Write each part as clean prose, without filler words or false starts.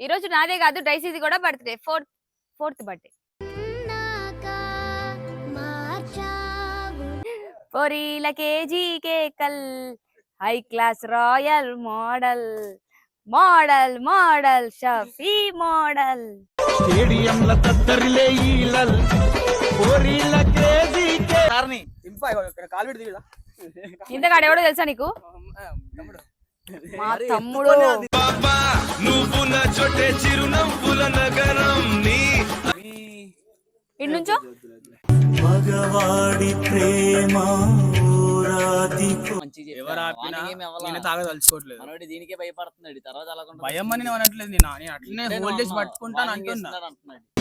ఈ రోజు నాదే కాదు డైసీది కూడా బర్త్డే, ఫోర్త్ బర్త్డే. పొరీల కేజీ కేకల్, high class royal model, model model Shafi model. స్టేడియంల తత్తరిలే ఈలల్, పొరీల కేజీ కేకల్. కాలు పెట్టి దిగుదా ఇంతకాడు ఎవడో తెలుసా నీకు? మా తమ్ముడు. నువ్వు నా చోటే చిరునవ్వుల నగరం నీ ఇటు నుంచో మగవాడి ప్రేమ తాగదలుచుకోవట్లేదు. దీనికే భయపడుతున్నాడు. తర్వాత అలా భయం అని నేను అనట్లేదు. నేను అట్లనే హోల్డ్ చేసి పట్టుకుంటాను అంటున్నాడు.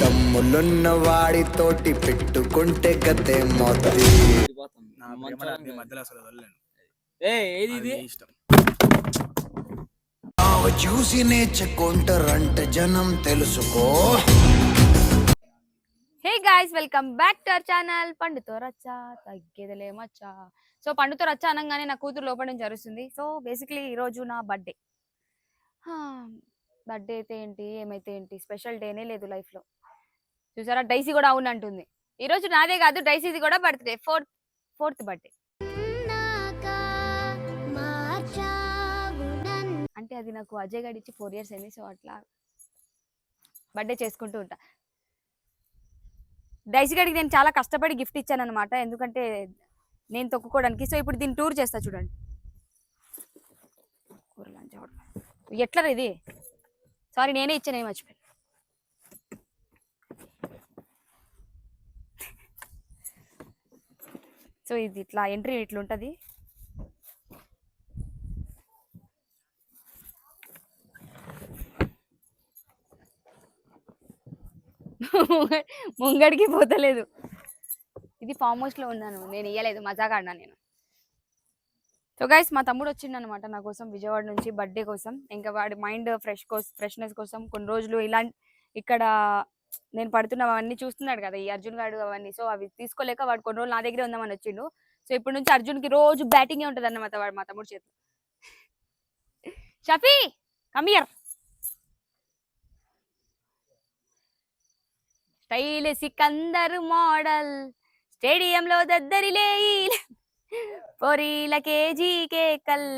తమ్ములున్న వాడితోటి పెట్టుకుంటే గతే మొత్తం మధ్యలో అసలు వదలలేను. ఏది ఇది ఇష్టం చూసి నేర్చుకుంటారంట జనం తెలుసుకో. Hey guys, welcome back to our channel. పండుతో రచ్చా తగ్గేదలే మచ్చా. సో పండుతో రచ్చా అనగానే నా కూతురు లోపల నుంచి జరుగుతుంది. సో బేసిక్లీ ఈరోజు నా బర్త్డే. బర్త్డే అయితే ఏంటి, ఏమైతే ఏంటి, స్పెషల్ డేనే లేదు లైఫ్లో. చూసారా, డైసీ కూడా అవును అంటుంది. ఈరోజు నాదే కాదు డైసీది కూడా బర్త్డే, ఫోర్త్ బర్త్డే. అంటే అది నాకు అజయ్ గడి ఇచ్చి 4 years అయింది. సో అట్లా బర్త్డే చేసుకుంటూ ఉంటా. డైసీ గడికి నేను చాలా కష్టపడి గిఫ్ట్ ఇచ్చాను అనమాట, ఎందుకంటే నేను తొక్కుకోవడానికి. సో ఇప్పుడు దీన్ని టూర్ చేస్తా చూడండి. ఎట్లా ఇది, సారీ నేనే ఇచ్చాను, ఏం మర్చిపోయాను. సో ఇది ఇట్లా ఎంట్రీ ఇట్లా ఉంటుంది. ముంగడికి పోతలేదు. ఇది ఫామ్ హౌస్ లో ఉన్నాను, నేను ఇయ్యలేదు, మజాగా ఆడినా నేను. సో గైస్, మా తమ్ముడు వచ్చిండు అనమాట నా కోసం విజయవాడ నుంచి బర్త్డే కోసం. ఇంకా వాడి మైండ్ ఫ్రెష్నెస్ కోసం కొన్ని రోజులు ఇక్కడ నేను పడుతున్నవన్నీ చూస్తున్నాడు కదా ఈ అర్జున్ గాడు అవన్నీ. సో అవి తీసుకోలేక వాడు కొన్ని రోజులు నా దగ్గరే ఉందామని వచ్చిండు. సో ఇప్పటి నుంచి అర్జున్కి రోజు బ్యాటింగే ఉంటుంది అన్నమాట వాడు మా తమ్ముడు చేతిలో. Shafi come here. Style Sikandar model, స్టేడియంలో దద్దరిలే పొరీల కేజీ కేకల్,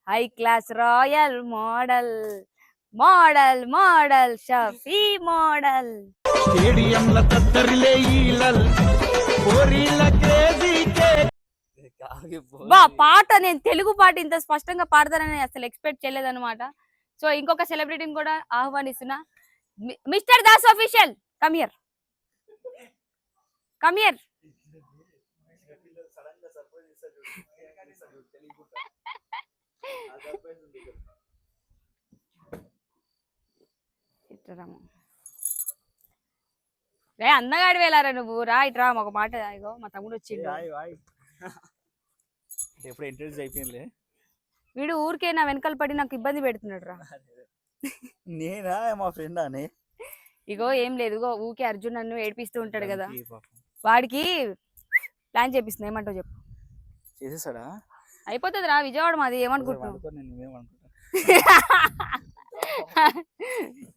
high class royal model, model model Shafi model. స్టేడియంల తత్తరిలే ఈలల్, పొరీల కేజీ కేకల్. బా పాట, నేను తెలుగు పాట ఇంత స్పష్టంగా పాడతానని అసలు ఎక్స్పెక్ట్ చేయలేదన్నమాట. సో ఇంకొక సెలబ్రిటీని కూడా ఆహ్వానిస్తున్నా. Mister Das official, come here, come here. రే అందగాడి వేలారా నువ్వు, రా ఇట్రా ఒక మాట. ఇగో మా తమ్ముడు వచ్చిండు. ఎప్పుడు ఇంట్రడ్యూస్ అయిపోయింది. వీడు ఊరికే నా వెనకాల పడి నాకు ఇబ్బంది పెడుతున్నాడు రా. నేనా మా ఫ్రెండ్ అని. ఇగో ఏం లేదు, ఇగో ఊకే అర్జున్ నన్ను ఏడిపిస్తూ ఉంటాడు కదా, వాడికి ప్లాన్ చేపిస్తున్నా. ఏమంటావు చెప్పు? చేసేసాడా? అయిపోతుంది రా, విజయవాడ మాది. ఏమనుకుంటున్నావు?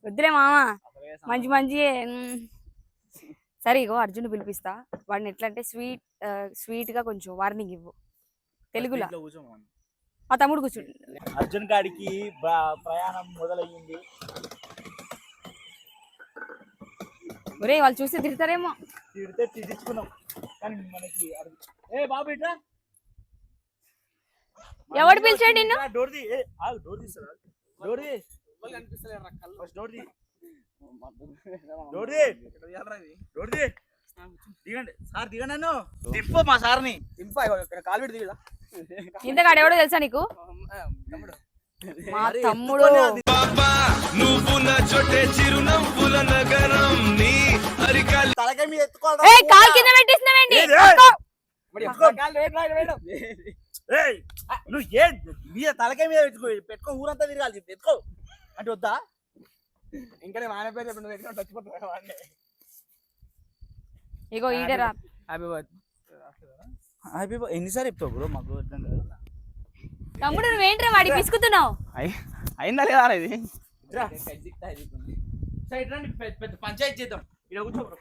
వద్దులే మామా, మంచి మంచి. సరే ఇగో అర్జున్ పిలిపిస్తా. వాడిని ఎట్లా అంటే స్వీట్ గా కొంచెం వార్నింగ్ ఇవ్వు తెలుగులో. మా తమ్ముడు కూర్చుండు. అర్జున్ గాడికి ప్రయాణం మొదలయ్యింది. ఒరే వాళ్ళు చూస్తే తిడతారేమో. తిడితే తిట్టించుకున్నాం కానీ మనకి. ఏ బాబు ఇట్లా, ఎవడు పిలిచాడు నిన్ను? డోర్ తీస్తారా? దిగండి సార్, దిగండి. నన్ను దింపు, మా సార్ని దింపు. కాలు పెట్టి దిగుదా ఇంతకాడు ఎవడో తెలుసా నీకు? మా తమ్ముడు. నువ్వు నా చోటే చిరునవ్వుల నగరం నీ అరికాలి తలకాయ మీద ఎత్తుకోవాలి. కాలు కింద పెట్టేసినావేంటి? నువ్వు ఏ మీద తలకాయ మీద పెట్టుకో, ఊరంతా తిరగాలి. ఎత్తుకో అంటే వద్దా? ఇంకా నేను ఆయన పేరు చెప్పిన చచ్చిపోతున్నా. ఇగో ఈడరా. ఎన్నిసార్లు చెప్తావు బ్రో? మాకు తమ్ముడు నువ్వేంట్రా వాడికి పిసుకుతున్నావు? అయిందా లేదా ఇది? సైడ్ రండి, పెద్ద పంచాయతీ చేద్దాం. ఇక్కడ కూర్చో బ్రో.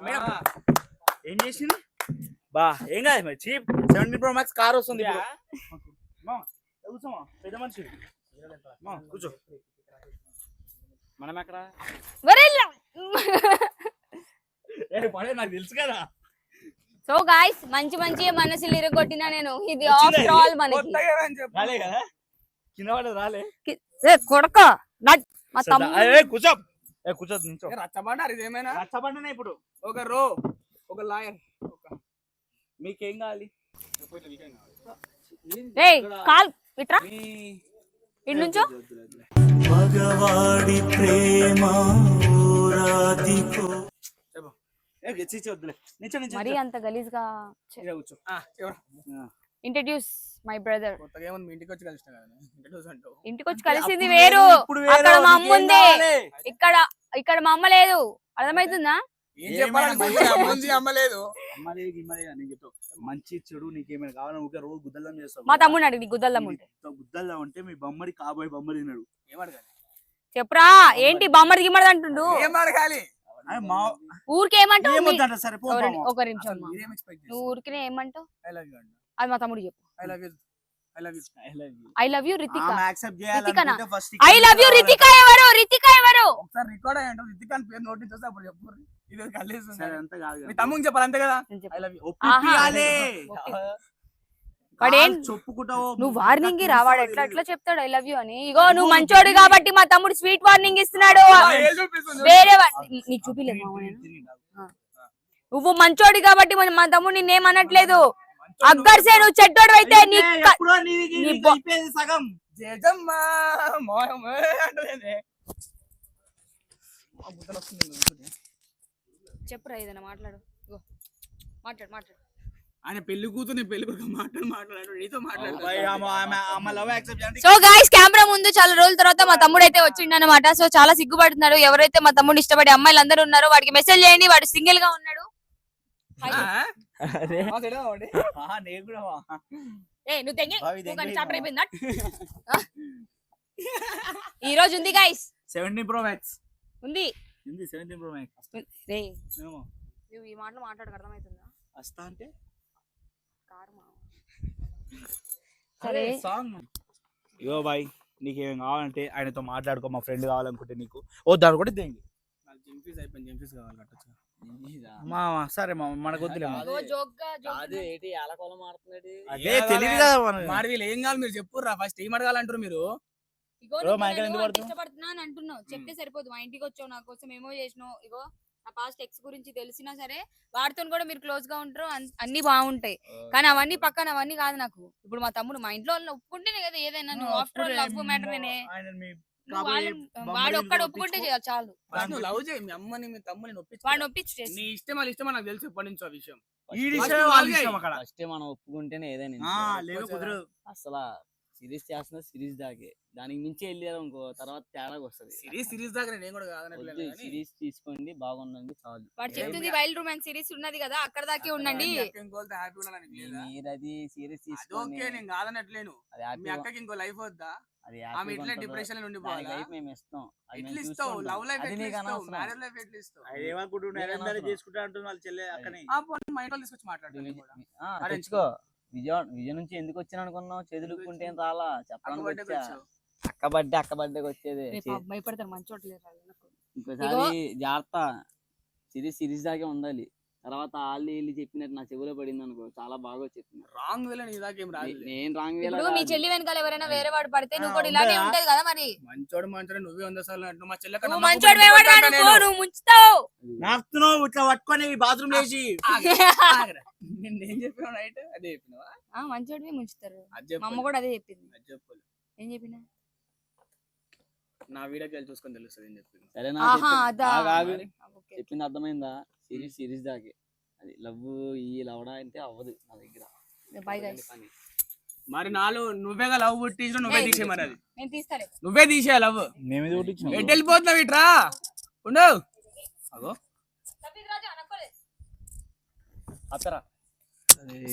మేడం ఏం చేసింది బా? ఏం కాదు మరి, చీప్ 17 Pro Max కార్ వస్తుంది ఇప్పుడు. కూర్చోమా, పెద్ద మనిషి కూర్చో. మనం ఎక్కడ పడే నాకు తెలుసు కదా. సో గాయ్స్ మంచి మంచి మనసులు ఇరగొట్టినా నేను. ఇది ఆఫ్టర్ ఆల్ మనకి రాలే కదా, కింద పడదు రాలే. కొడక మా తమ్ముడు కూర్చో, కూర్చో నుంచో. రచ్చబండారు ఇది ఏమైనా రచ్చబండనే ఇప్పుడు. ఒక రో ఒక లాయర్ మీకేం కావాలి? ఏయ్ కాల్ ఇట్రా ఇటు నుంచో. మగవాడి ప్రేమ వద్దులే, నించో నించో. మరీ అంత గలీజ్ గా కూర్చో. Introduce my brother. కొత్తగా ఏమన్నా మీ ఇంటికి వచ్చి కలిసిన కదా ఇంట్రడ్యూస్ అంటావు. ఇంటికి వచ్చి కలిసింది వేరు, అక్కడ మా అమ్మ ఉంది, ఇక్కడ మా అమ్మ లేదు. అర్థమవుతుందా? ఏం చెప్పాలనుకుంటే అమ్మలేదు. మంచి చెడు నీకేమైనా కావాలని ఊరికే రోజు గుద్దల్లం చేస్తావు. మా తమ్ముడు అడిగి గుద్దల్లం ఉంటే గుద్దల్లం అంటే మీ బొమ్మడి కాబోయే బొమ్మడి తిన్నాడు. ఏమడగాలి చెప్పురా. ఏంటి బొమ్మడి గిమ్మడి అంటుండు? ఏం అడగాలి? ఊరికే ఏమంటావు? సరే ఒక నిమిషం అమ్మా. మీరేం ఎక్స్పెక్ట్ నువ్వు ఊరికే ఏమంటావు? ఐ లవ్ యూ అండి. అది మా తమ్ముడు చెప్పు. I love you I love you Ritika. Accept రితికనా? చేయాలంటే first I love you Ritika ఎవరు? రితిక ఎవరు? ఒకసారి రికార్డ్ అయ్యి ఉంటుంది రితిక్ అని పేరు నోట్ నుంచి వస్తే అప్పుడు చెప్పు. ఇది కలిసి సరే అంత కాదు మీ తమ్ముని చెప్పాలి అంతే కదా. నేను చెప్పు. I love you. ఒప్పియాలే. ఓకే. వాడేం చెప్పుకుంటావు నువ్వు వార్నింగ్ రావాడు ఎట్లా ఎట్లా చెప్తాడు ఐ లవ్ యూ అని? ఇగో నువ్వు మంచోడు కాబట్టి మా తమ్ముడు స్వీట్ వార్నింగ్ ఇస్తున్నాడు. వేరే నీకు చూపిలేదు మామ నేను. నువ్వు మంచోడు కాబట్టి మా తమ్ముడు నిన్నేమనట్లేదు. అగ్గర్సే నువ్వు చెడ్డోడు అయితే సగం జేజమ్మా చెప్పురా ఏదైనా మాట్లాడు. మాట్లాడు మాట్లాడు. ఆయన పెళ్లి కూతురు నేను పెళ్లి కొడుకు మాట్లాడు నీతో మాట్లాడు. సో గాయ్స్ కెమెరా ముందు చాలా రోజుల తర్వాత మా తమ్ముడు అయితే వచ్చిండు అనమాట. సో చాలా సిగ్గుపడుతున్నాడు. ఎవరైతే మా తమ్ముడు ఇష్టపడే అమ్మాయిలు అందరూ ఉన్నారో వాడికి మెసేజ్ చేయండి. వాడు సింగిల్ గా ఉన్నాడు. ఈ రోజు ఉంది గాయ్స్ 17 Pro Max ఉంది. 17 Pro Max. నువ్వు ఈ మాటలు మాట్లాడక అర్థమవుతుందా? వస్తా అంటే సరే సాంగ్. ఇగో బాయ్, నీకేం కావాలంటే ఆయనతో మాట్లాడుకో. మా ఫ్రెండ్ కావాలనుకుంటే నీకు వద్దు అనుకుంటే దేంగి జంపీస్ అయిపోయింది. జంపీస్ కావాలి కట్టచ్చు మామా. సరే మామ మనకు వద్దులే. అదే ఏంటి అలకోలం ఆడుతున్నాడు. అదే తెలియదు కదా మరి వీళ్ళు ఏం కావాలి మీరు చెప్పుర్రా. ఫస్ట్ ఏం అడగాలంటారు మీరు? ఇష్టపడుతున్నా అని అంటున్నావు, చెప్తే సరిపోదు. మా ఇంటికి వచ్చావు, నా కోసం ఏమో చేసినావు. ఇగో నా పాస్ట్ ఎక్స్ గురించి తెలిసినా సరే వాడితో కూడా మీరు క్లోజ్ గా ఉంటారు, అన్ని బాగుంటాయి. కానీ అవన్నీ పక్కన అవన్నీ కాదు నాకు. ఇప్పుడు మా తమ్ముడు మా ఇంట్లో వాళ్ళు ఒప్పుకుంటేనే కదా ఏదైనా. నువ్వు ఆఫ్టర్ ఆల్ లవ్ మ్యాటర్ వాడు ఒక్కడు ఒప్పుకుంటే చాలు. నువ్వు లవ్ చేయి మీ అమ్మని మీ తమ్ముని వాడిని ఒప్పించి నీ ఇష్టం వాళ్ళ ఇష్టం నాకు తెలుసు ఎప్పటి నుంచో ఆ విషయం. ఫస్ట్ మనం ఒప్పుకుంటేనే ఏదైనా. అసలు సిరీస్ చేస్తున్నా సిరీస్ దాకే, దానికి మించి వెళ్ళారు అనుకో తర్వాత తేడాగా వస్తుంది. సిరీస్ దాకా నేను కూడా కాదనట్లేదు. సిరీస్ తీసుకోండి బాగుందండి చాలు. వాడు చెప్తుంది వైల్డ్ రొమాన్స్ సిరీస్ ఉన్నది కదా అక్కడ దాకే ఉండండి. మీరు అది సిరీస్ తీసుకోండి నేను కాదనట్లేను. మీ అక్కకి ఇంకో లైఫ్ వద్దా? ఆమె ఇట్లా డిప్రెషన్ నుండి మేము ఇస్తాం. ఎట్లా ఇస్తావు? లవ్ లైఫ్ ఎట్లా ఇస్తావు? మ్యారేజ్ లైఫ్ ఎట్లా ఇస్తావు? చేసుకుంటా అంటుంది వాళ్ళ చెల్లె అక్కనే. మా ఇంట్లో తీసుకొచ్చి మాట్లాడుతుంది. తెచ్చుకో. విజయ్ నుంచి ఎందుకు వచ్చాను అనుకున్నావు? చేతులుకుంటే రాలా చెప్పడానికి వచ్చా. అక్క బర్త్డేకి వచ్చేది. భయపడతారు మంచోట్లేదు. ఇంకోసారి జాగ్రత్త. సిరీస్ దాకే ఉండాలి. తర్వాత వాళ్ళు వీళ్ళు చెప్పినట్టు నా చెవిలో పడింది అనుకో చాలా బాగా చెప్పింది. రాంగ్ వేలో నీ దాకా ఏం రాదు. నేను రాంగ్ వేలో. మీ చెల్లి వెనకాల ఎవరైనా వేరే వాడు పడితే నువ్వు కూడా ఇలానే ఉంటది కదా మరి. మంచోడు నువ్వే 100 సార్లు అంటున్నావు. మా చెల్లె మంచోడు నువ్వు ముంచుతావు. నాకుతున్నావు ఇట్లా పట్టుకొని బాత్రూమ్ వేసి. నేను చెప్పినా నైట్ అదే చెప్పినావా? మంచోడివే ముంచుతారు. మా అమ్మ కూడా అదే చెప్పింది. ఏం చెప్పినా నా వీడియోకి వెళ్ళి చూసుకొని తెలుస్తుంది ఏం చెప్పింది. సరేనా? చెప్పింది అర్థమైందా? సిరీస్ దాకే. అది లవ్ ఈ లవడా అంటే అవ్వదు నా దగ్గర. మరి నాలో నువ్వేగా లవ్ పుట్టించు నువ్వే తీసే. మరి అది నేను తీస్తాలే. నువ్వే తీసే లవ్. మేమేది పుట్టించాం. ఎటు వెళ్ళిపోతున్నావు ఇట్రా ఉండవు. అగో అత్తరా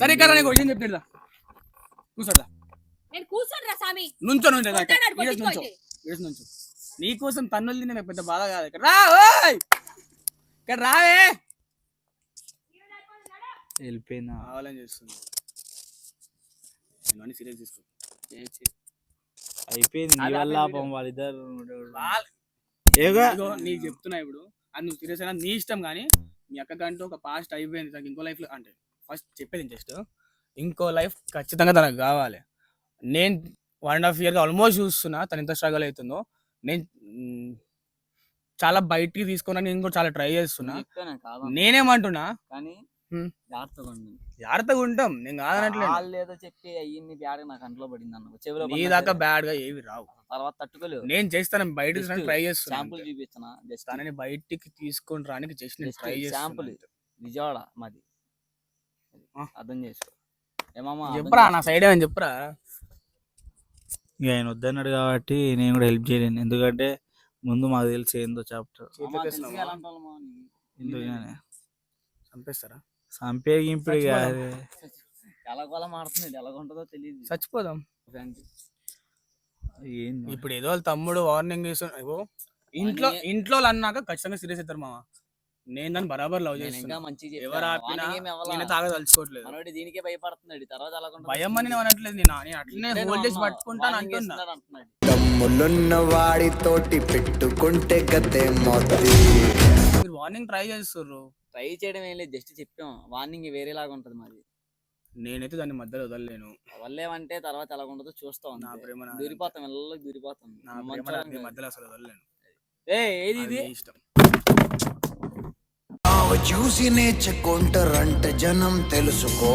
సరే కదా నీకు విషయం చెప్తా. కూర్చోడా నేను కూర్చోను రా సామి. నుంచో వీడియోస్ నుంచి నీకోసం తన్నులు తినే నాకు పెద్ద బాధ కాదు. ఇక్కడ రా ఓయ్, ఇక్కడ రావే. వెళ్ళిపోయిందా? కావాలని చేస్తుంది. నేను సీరియస్ తీసుకో. అయిపోయింది నీ వల్ల పాపం వాళ్ళిద్దరు. ఇగో నీకు చెప్తున్నా ఇప్పుడు, అది నువ్వు సీరియస్ అయినా నీ ఇష్టం, కానీ మీ అక్కకంటూ ఒక పాస్ట్ అయిపోయింది. తనకి ఇంకో లైఫ్ అంటే ఫస్ట్ చెప్పేది జస్ట్ ఇంకో లైఫ్ ఖచ్చితంగా తనకు కావాలి. నేను 1.5 years ఆల్మోస్ట్ చూస్తున్నా తను ఎంత స్ట్రగుల్ అవుతుందో. నేను చాలా బయటికి తీసుకున్నా, నేను కూడా చాలా ట్రై చేస్తున్నా. నేనేమంటున్నా కానీ జాగ్రత్తగా ఉండు. జాగ్రత్తగా ఉంటాం, నేను కాదనట్లేదు. వాళ్ళు ఏదో చెప్పి అయ్యింది బ్యాడ్ నా కంట్లో పడింది అన్న చెవిలో నీ దాకా బ్యాడ్ గా ఏవి రావు. తర్వాత తట్టుకోలేవు. నేను చేస్తాను, బయటకు ట్రై చేస్తున్నా. శాంపుల్ చూపిస్తున్నా జస్ట్. తనని బయటికి తీసుకొని రానికి జస్ట్ నేను ట్రై శాంపుల్. విజయవాడ మాది, అర్థం చేసుకో. ఏమమ్మా చెప్పరా నా సైడ్ ఏమని చెప్పరా. ఇక ఆయన వద్దన్నాడు కాబట్టి నేను కూడా హెల్ప్ చేయలేను, ఎందుకంటే ముందు మాకు తెలిసి ఏందో చాప్టర్. ఎందుకని చంపేస్తారా? సంపేగింపుడు కాదు, ఎలాగోలా మారుతుంది, ఎలాగుంటుందో తెలియదు. చచ్చిపోదాం. ఏంది ఇప్పుడు ఏదో వాళ్ళ తమ్ముడు వార్నింగ్ ఇస్తున్నా. ఇంట్లో వాళ్ళు అన్నాక ఖచ్చితంగా సీరియస్ అవుతారు మామ. నేను దాన్ని బరాబర్ లవ్ చేస్తున్నా. ఎవరు ఆపినా నేను తాగా తలుచుకోవట్లేదు. దీనికే భయపడుతున్నాడు. తర్వాత భయం అని నేను అనట్లేదు, నేను అట్లనే హోల్డ్ చేసి పట్టుకుంటాను అంటున్నా. తమ్ములున్న వాడితోటి పెట్టుకుంటే గతే మొత్తి. మీరు వార్నింగ్ ట్రై చేస్తుర్రు. ట్రై చేయడం ఏం లేదు, జస్ట్ చెప్పాం. వార్నింగ్ వేరేలాగా ఉంటది మాది. నేనైతే దాన్ని మధ్యలో వదలలేను. వల్లేమంటే తర్వాత ఎలా ఉంటుందో చూస్తాం. నా ప్రేమ దూరిపోతాం, వెళ్ళలో దూరిపోతాం. నా మధ్యలో అసలు వదలలేను. ఏది ఇది ఇష్టం. చూసి నేర్చుకుంటారంట జనం తెలుసుకో.